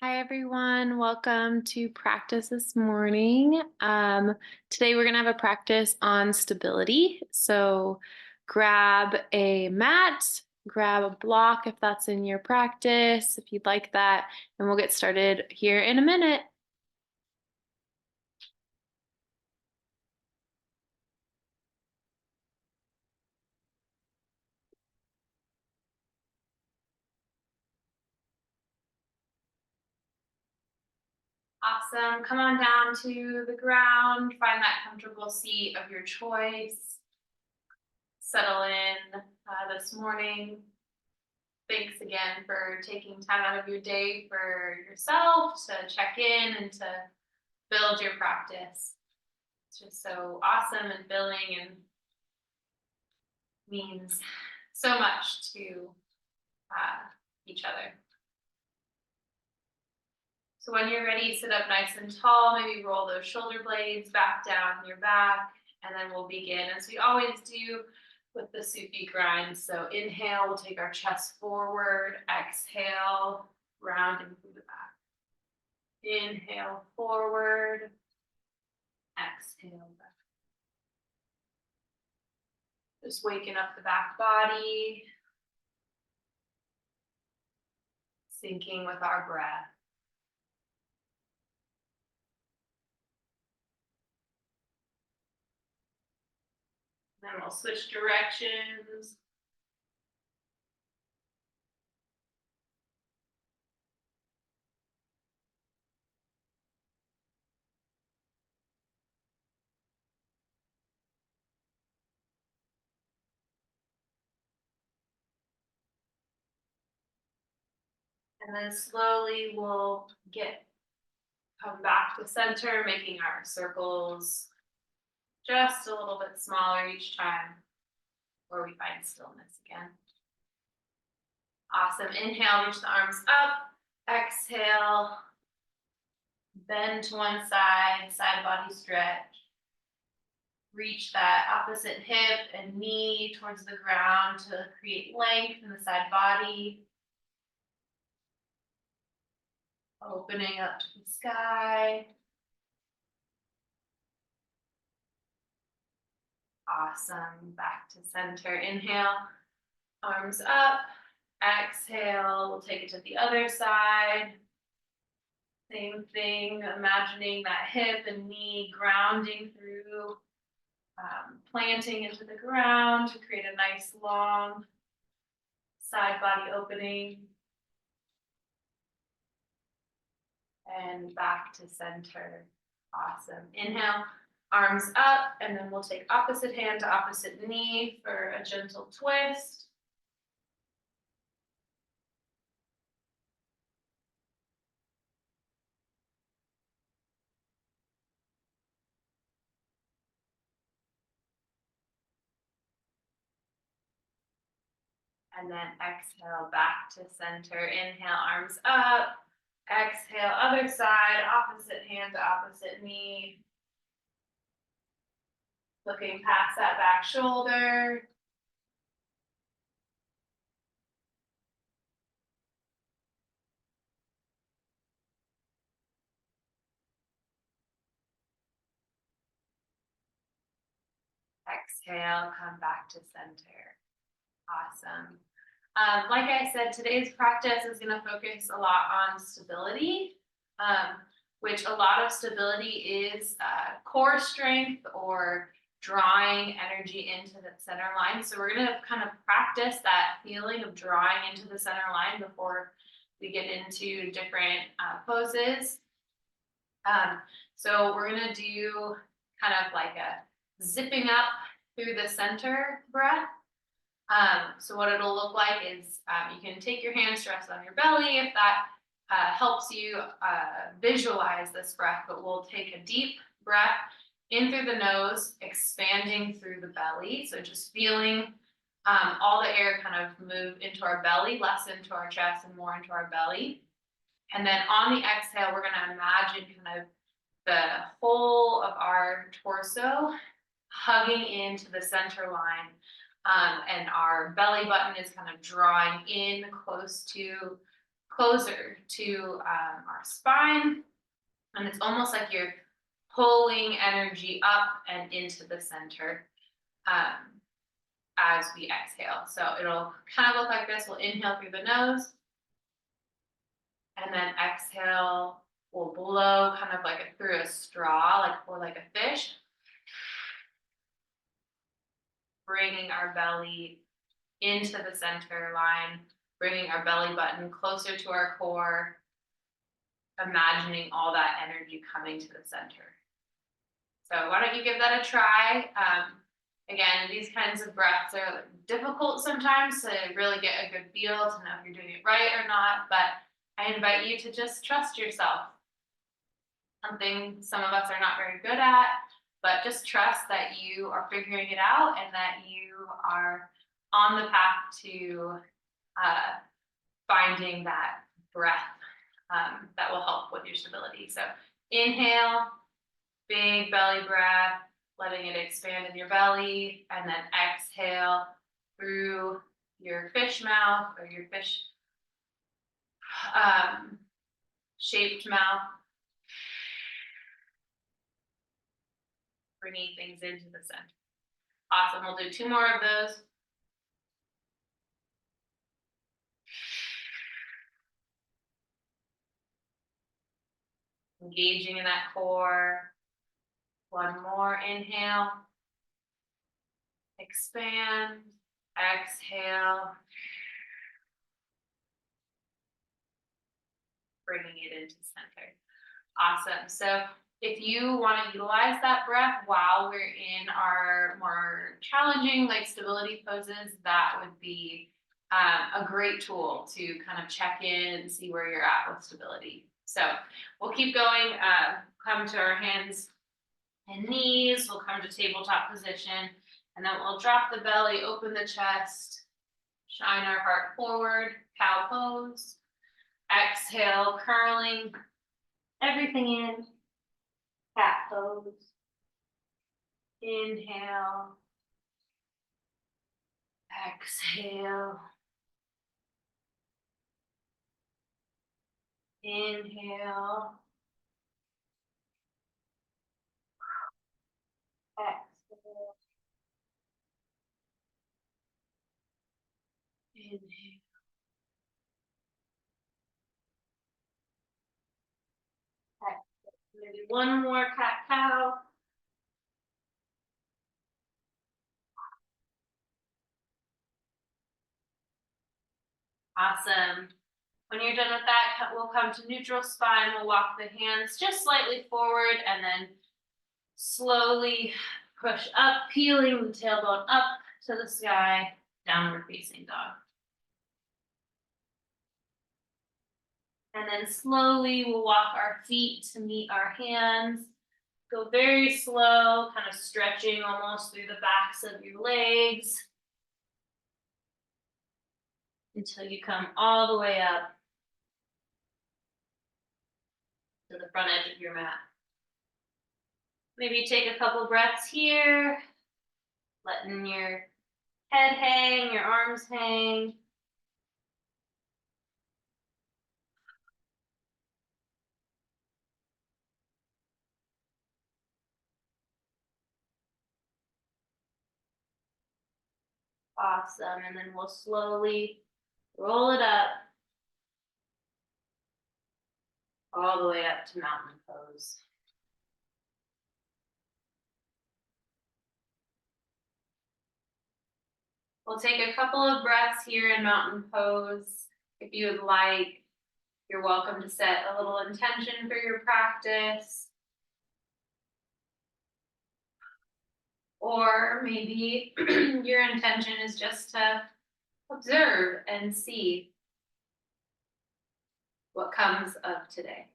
Hi, everyone. Welcome to practice this morning. Today, we're going to have a practice on stability. So, grab a mat, grab a block if that's in your practice, if you'd like that, and we'll get started here in a minute. Awesome. Come on down to the ground, find that comfortable seat of your choice. Settle in this morning. Thanks again for taking time out of your day for yourself to check in and to build your practice. It's just so awesome and filling and means so much to each other. So when you're ready, sit up nice and tall, maybe roll those shoulder blades back down your back, and then we'll begin as we always do with the Sufi grind. So inhale, we'll take our chest forward, exhale, rounding through the back. Inhale forward, exhale back. Just waking up the back body, syncing with our breath. Then we'll switch directions. And then slowly we'll come back to center, making our circles just a little bit smaller each time where we find stillness again. Awesome. Inhale, reach the arms up. Exhale, bend to one side, side body stretch. Reach that opposite hip and knee towards the ground to create length in the side body. Opening up to the sky. Awesome. Back to center. Inhale, arms up. Exhale, we'll take it to the other side. Same thing, imagining that hip and knee grounding through, planting into the ground to create a nice long side body opening. And back to center. Awesome. Inhale, arms up, and then we'll take opposite hand to opposite knee for a gentle twist. And then exhale back to center. Inhale, arms up. Exhale, other side, opposite hand to opposite knee. Looking past that back shoulder. Exhale, come back to center. Awesome. Like I said, today's practice is going to focus a lot on stability, which a lot of stability is core strength or drawing energy into the center line. So we're going to kind of practice that feeling of drawing into the center line before we get into different poses. So we're going to do kind of like a zipping up through the center breath. So what it'll look like is you can take your hands, rest on your belly if that helps you visualize this breath, but we'll take a deep breath in through the nose, expanding through the belly. So just feeling all the air kind of move into our belly, less into our chest and more into our belly. And then on the exhale, we're going to imagine kind of the whole of our torso hugging into the center line. And our belly button is kind of drawing in close to closer to our spine. And it's almost like you're pulling energy up and into the center as we exhale. So it'll kind of look like this. We'll inhale through the nose. And then exhale, we'll blow kind of like through a straw, or like a fish. Bringing our belly into the center line, bringing our belly button closer to our core, imagining all that energy coming to the center. So why don't you give that a try? Again, these kinds of breaths are difficult sometimes to really get a good feel to know if you're doing it right or not, but I invite you to just trust yourself. Something some of us are not very good at, but just trust that you are figuring it out and that you are on the path to finding that breath that will help with your stability. So inhale, big belly breath, letting it expand in your belly, and then exhale through your fish mouth or your fish shaped mouth, bringing things into the center. Awesome, we'll do 2 more of those. Engaging in that core. 1 more, inhale. Expand, exhale. Bringing it into center. Awesome, so if you want to utilize that breath while we're in our more challenging stability poses, that would be a great tool to kind of check in and see where you're at with stability. So we'll keep going, come to our hands and knees, we'll come to tabletop position, and then we'll drop the belly, open the chest, shine our heart forward, cow pose. Exhale, curling everything in, cat pose. Inhale, exhale. Inhale, exhale. Inhale. Exhale. Maybe 1 more cat cow. Awesome. When you're done with that, we'll come to neutral spine. We'll walk the hands just slightly forward and then slowly push up, peeling the tailbone up to the sky, downward facing dog. And then slowly we'll walk our feet to meet our hands. Go very slow, kind of stretching almost through the backs of your legs until you come all the way up to the front edge of your mat. Maybe take a couple breaths here, letting your head hang, your arms hang. Awesome, and then we'll slowly roll it up all the way up to mountain pose. We'll take a couple of breaths here in mountain pose. If you would like, you're welcome to set a little intention for your practice. Or maybe your intention is just to observe and see what comes of today.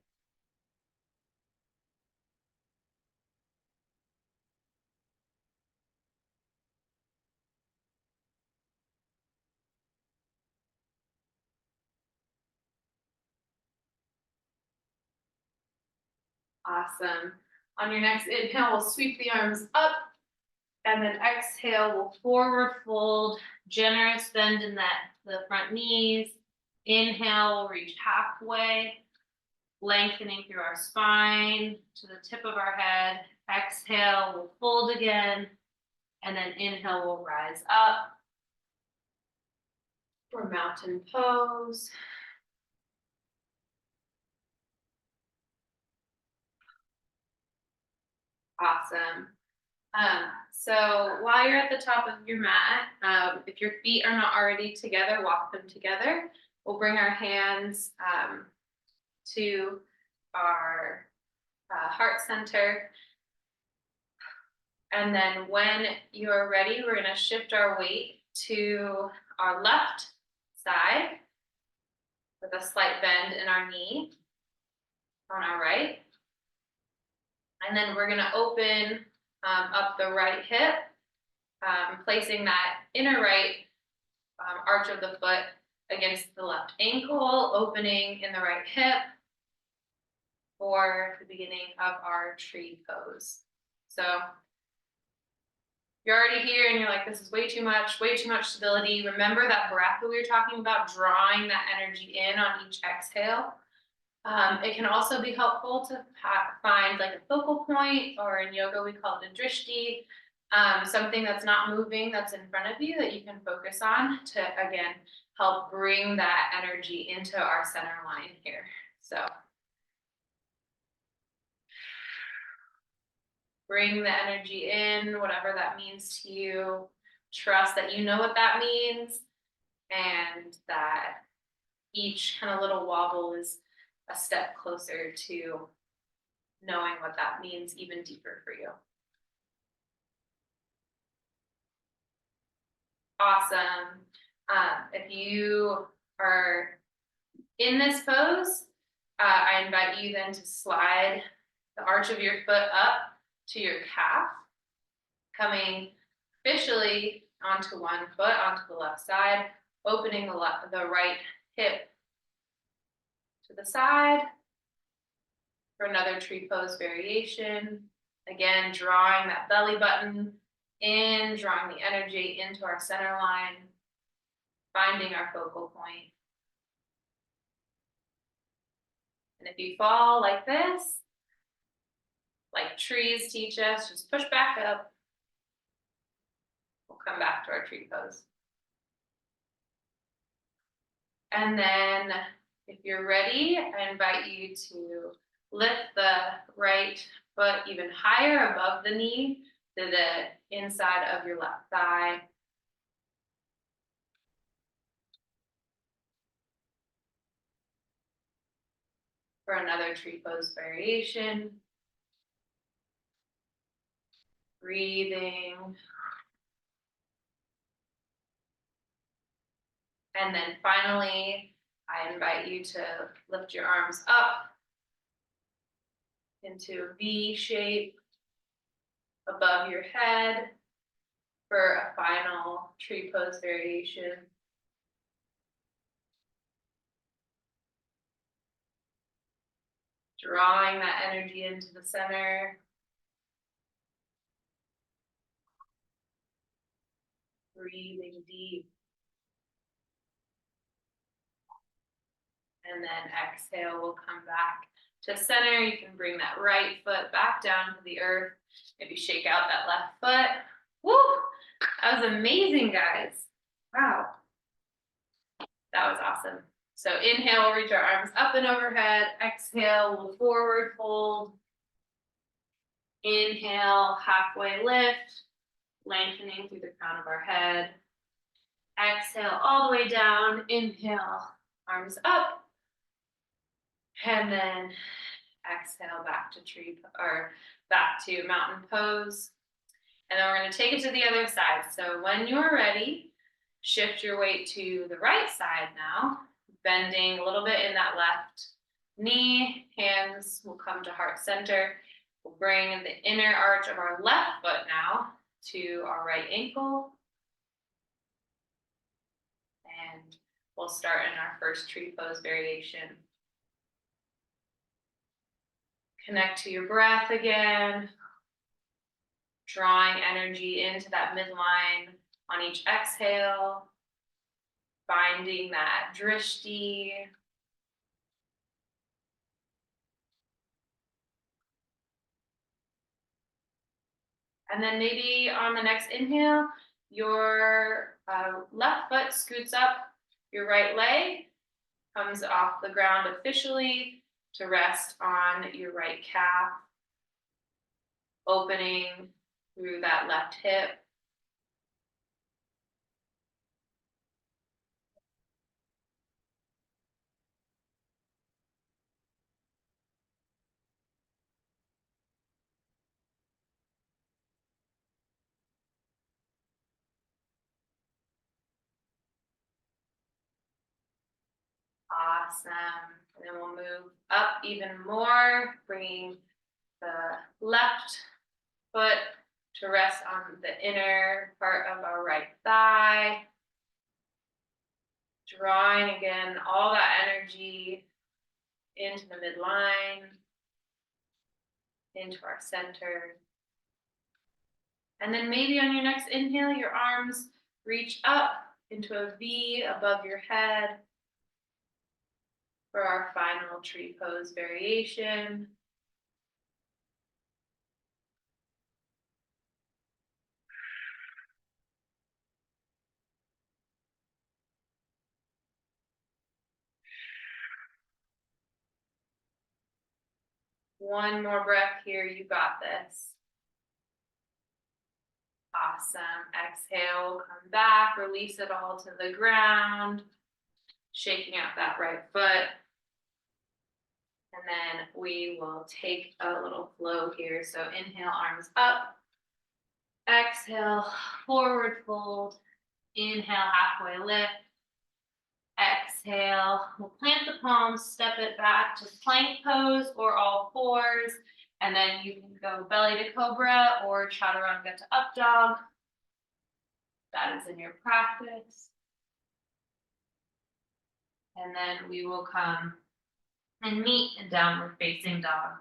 Awesome. On your next inhale, we'll sweep the arms up, and then exhale, we'll forward fold, generous bend in the front knees, Inhale, we'll reach halfway, lengthening through our spine to the tip of our head. Exhale, we'll fold again, and then inhale, we'll rise up for mountain pose. Awesome. So while you're at the top of your mat, if your feet are not already together, walk them together. We'll bring our hands to our heart center. And then when you're ready, we're gonna shift our weight to our left side with a slight bend in our knee on our right. And then we're gonna open up the right hip, placing that inner right arch of the foot against the left ankle, opening in the right hip for the beginning of our tree pose. So you're already here and you're like, this is way too much stability. Remember that breath that we were talking about, drawing that energy in on each exhale. It can also be helpful to find like a focal point, or in yoga we call it a drishti, something that's not moving, that's in front of you that you can focus on to, again, help bring that energy into our center line here. So bring the energy in, whatever that means to you. Trust that you know what that means, and that each kind of little wobble is a step closer to knowing what that means even deeper for you. Awesome. If you are in this pose, I invite you then to slide the arch of your foot up to your calf, coming officially onto one foot, onto the left side, opening the right hip to the side for another tree pose variation. Again, drawing that belly button in, drawing the energy into our center line, finding our focal point. And if you fall like this, like trees teach us, just push back up. We'll come back to our tree pose. And then if you're ready, I invite you to lift the right foot even higher above the knee to the inside of your left thigh. For another tree pose variation. Breathing. And then finally, I invite you to lift your arms up into a V shape above your head for a final tree pose variation. Drawing that energy into the center. Breathing deep. And then exhale, we'll come back to center. You can bring that right foot back down to the earth. Maybe shake out that left foot. Woo! That was amazing, guys. Wow. That was awesome. So inhale, we'll reach our arms up and overhead. Exhale, we'll forward fold. Inhale, halfway lift, lengthening through the crown of our head. Exhale all the way down. Inhale, arms up. And then exhale back to back to mountain pose. And then we're going to take it to the other side. So when you're ready, shift your weight to the right side now, bending a little bit in that left knee. Hands will come to heart center. We'll bring the inner arch of our left foot now to our right ankle. And we'll start in our first tree pose variation. Connect to your breath again, drawing energy into that midline on each exhale, finding that drishti. And then maybe on the next inhale, your left foot scoots up, your right leg comes off the ground officially to rest on your right calf, opening through that left hip. Awesome. And then we'll move up even more, bringing the left foot to rest on the inner part of our right thigh. Drawing again all that energy into the midline, into our center. And then maybe on your next inhale, your arms reach up into a V above your head for our final tree pose variation. One more breath here, you got this. Awesome. Exhale, come back, release it all to the ground, shaking out that right foot. And then we will take a little flow here. So inhale, arms up. Exhale, forward fold. Inhale, halfway lift. Exhale, we'll plant the palms, step it back to plank pose or all fours. And then you can go belly to cobra or chaturanga to up dog. That is in your practice. And then we will come and meet in downward facing dog.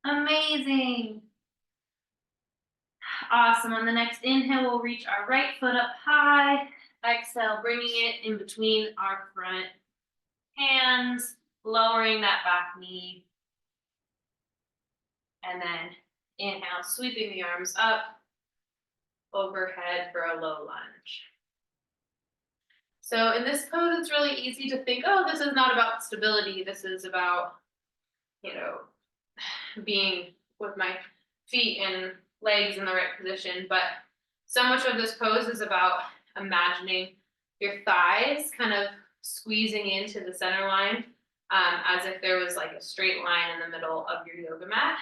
Amazing. Awesome. On the next inhale, we'll reach our right foot up high. Exhale, bringing it in between our front hands, lowering that back knee. And then inhale, sweeping the arms up overhead for a low lunge. So in this pose, it's really easy to think, oh, this is not about stability. This is about, being with my feet and legs in the right position. But so much of this pose is about imagining your thighs kind of squeezing into the center line, as if there was like a straight line in the middle of your yoga mat.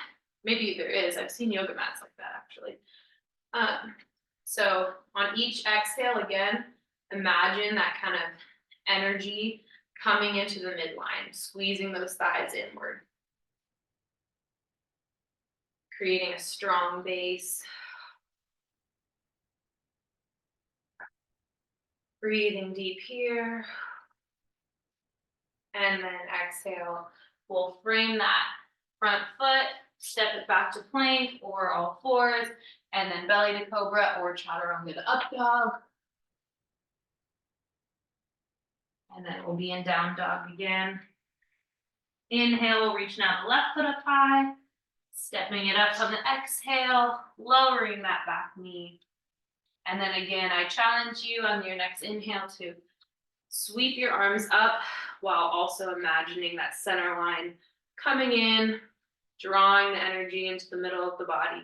Maybe there is. I've seen yoga mats like that, actually. So on each exhale, again, imagine that kind of energy coming into the midline, squeezing those thighs inward, creating a strong base. Breathing deep here. And then exhale, we'll frame that front foot, step it back to plank or all fours, and then belly to cobra or chaturanga to up dog. And then we'll be in down dog again. Inhale, we'll reach now the left foot up high, stepping it up on the exhale, lowering that back knee. And then again, I challenge you on your next inhale to sweep your arms up while also imagining that center line coming in, drawing the energy into the middle of the body.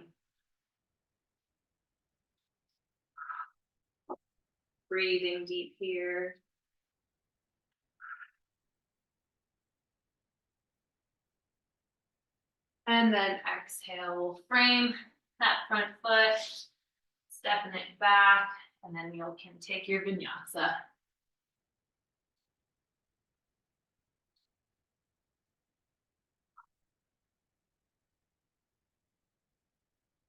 Breathing deep here. And then exhale, we'll frame that front foot, stepping it back, and then you can take your vinyasa.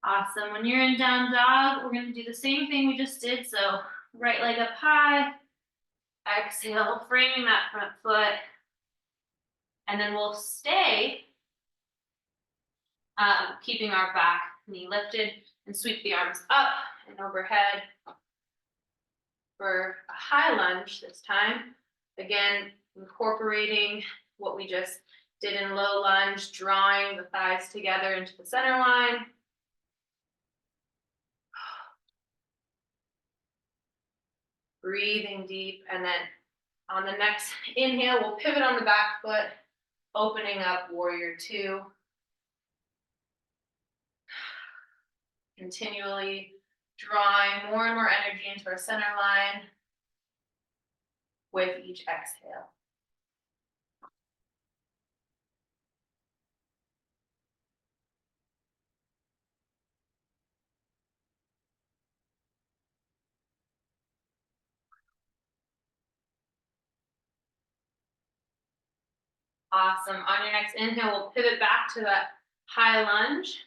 Awesome. When you're in down dog, we're going to do the same thing we just did. So right leg up high, exhale, framing that front foot, and then we'll stay keeping our back knee lifted and sweep the arms up and overhead. for a high lunge this time. Again, incorporating what we just did in low lunge, drawing the thighs together into the center line. Breathing deep, and then on the next inhale, we'll pivot on the back foot, opening up warrior two. Continually drawing more and more energy into our center line with each exhale. Awesome. On your next inhale, we'll pivot back to that high lunge.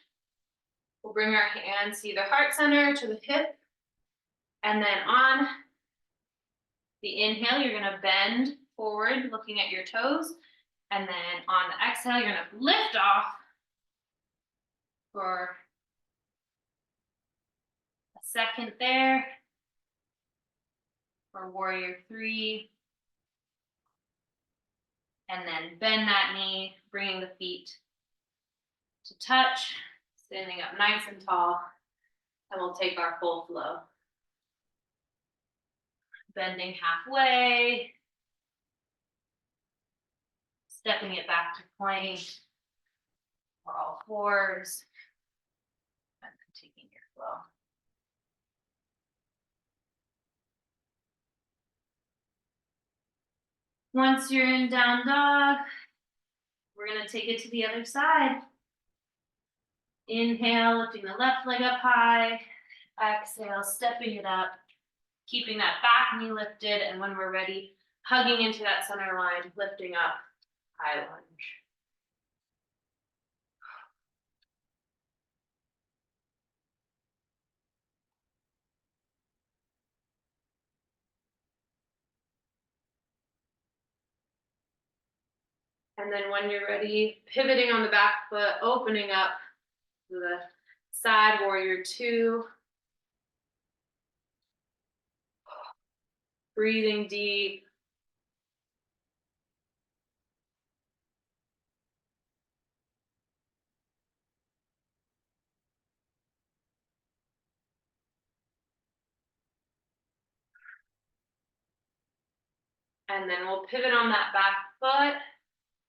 We'll bring our hands to either heart center to the hip. And then on the inhale, you're going to bend forward, looking at your toes. And then on the exhale, you're going to lift off for a second there. For warrior three. And then bend that knee, bringing the feet to touch, standing up nice and tall. And we'll take our full flow. Bending halfway. Stepping it back to plank. Or all fours. And then taking your flow. Once you're in down dog, we're going to take it to the other side. Inhale, lifting the left leg up high. Exhale, stepping it up, keeping that back knee lifted, and when we're ready, hugging into that center line, lifting up, high lunge. And then when you're ready, pivoting on the back foot, opening up to the side warrior two. Breathing deep. And then we'll pivot on that back foot,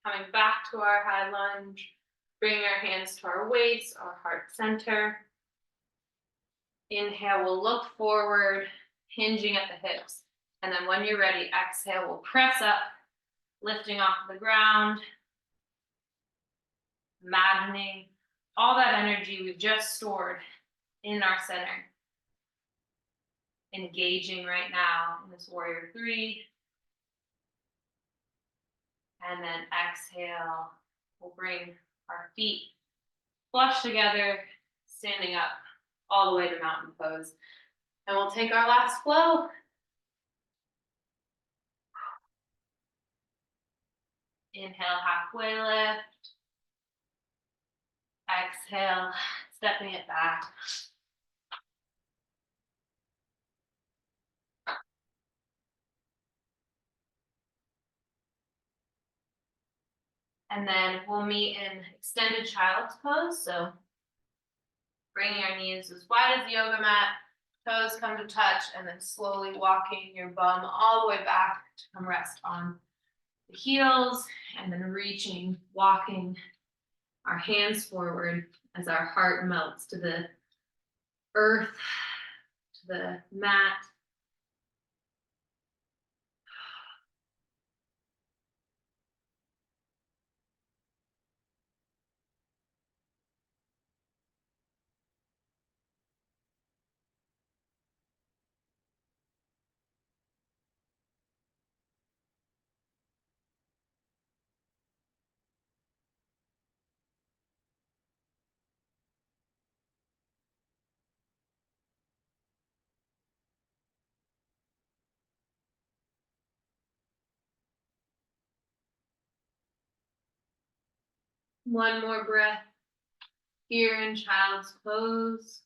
coming back to our high lunge, bringing our hands to our waist, our heart center. Inhale, we'll look forward, hinging at the hips. And then when you're ready, exhale, we'll press up, lifting off the ground, imagining all that energy we've just stored in our center. Engaging right now in this warrior three. And then exhale, we'll bring our feet flush together, standing up all the way to mountain pose. And we'll take our last flow. Inhale, halfway lift. Exhale, stepping it back. And then we'll meet in extended child's pose. So bringing our knees as wide as the yoga mat, toes come to touch, and then slowly walking your bum all the way back to come rest on the heels, and then reaching, walking our hands forward as our heart melts to the earth, to the mat. One more breath here in child's pose.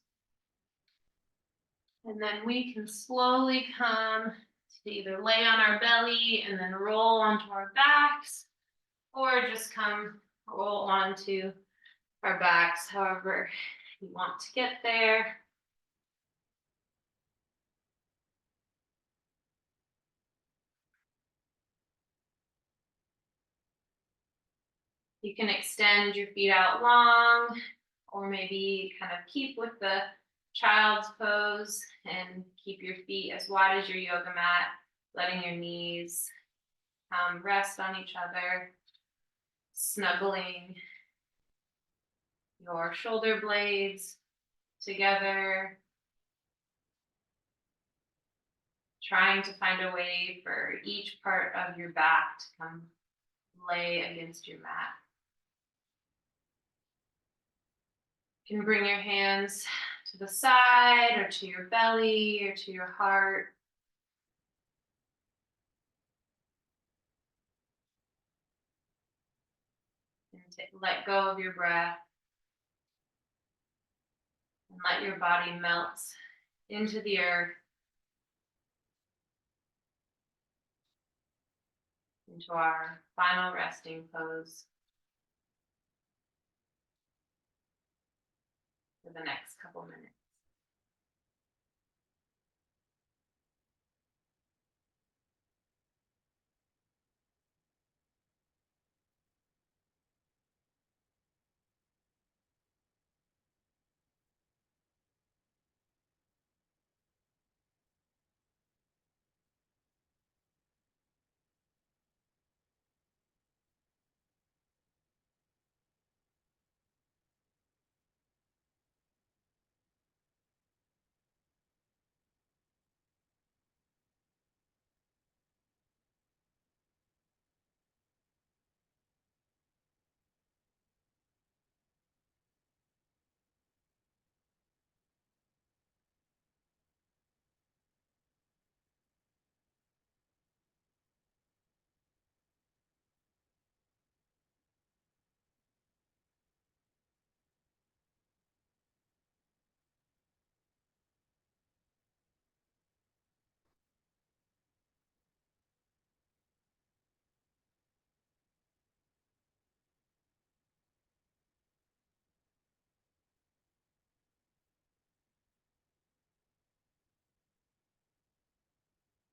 And then we can slowly come to either lay on our belly and then roll onto our backs, or just come roll onto our backs, however you want to get there. You can extend your feet out long, or maybe kind of keep with the child's pose and keep your feet as wide as your yoga mat, letting your knees rest on each other, snuggling your shoulder blades together, trying to find a way for each part of your back to come lay against your mat. You can bring your hands to the side or to your belly or to your heart. And let go of your breath and let your body melt into the earth, into our final resting pose for the next couple minutes.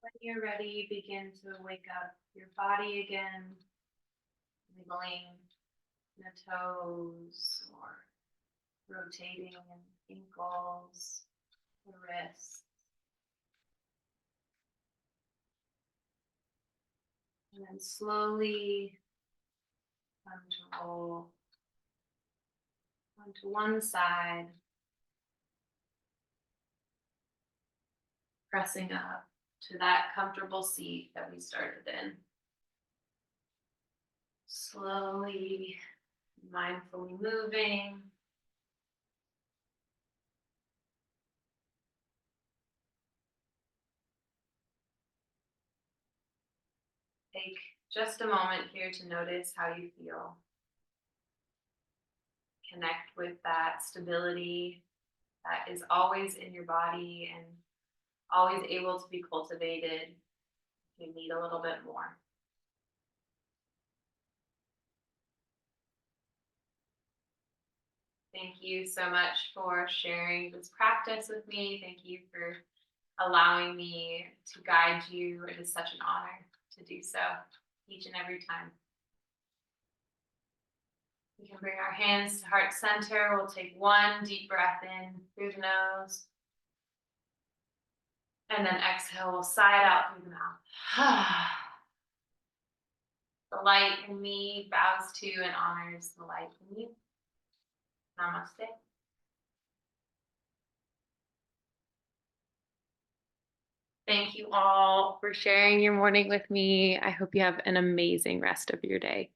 When you're ready, begin to wake up your body again, wiggling the toes or rotating ankles, the wrists. And then slowly come to roll onto one side, pressing up to that comfortable seat that we started in. Slowly, mindfully moving. Take just a moment here to notice how you feel. Connect with that stability that is always in your body and always able to be cultivated. You need a little bit more. Thank you so much for sharing this practice with me. Thank you for allowing me to guide you. It is such an honor to do so each and every time. We can bring our hands to heart center. We'll take one deep breath in through the nose. And then exhale, we'll sigh it out through the mouth. The light in me bows to and honors the light in you. Namaste. Thank you all for sharing your morning with me. I hope you have an amazing rest of your day.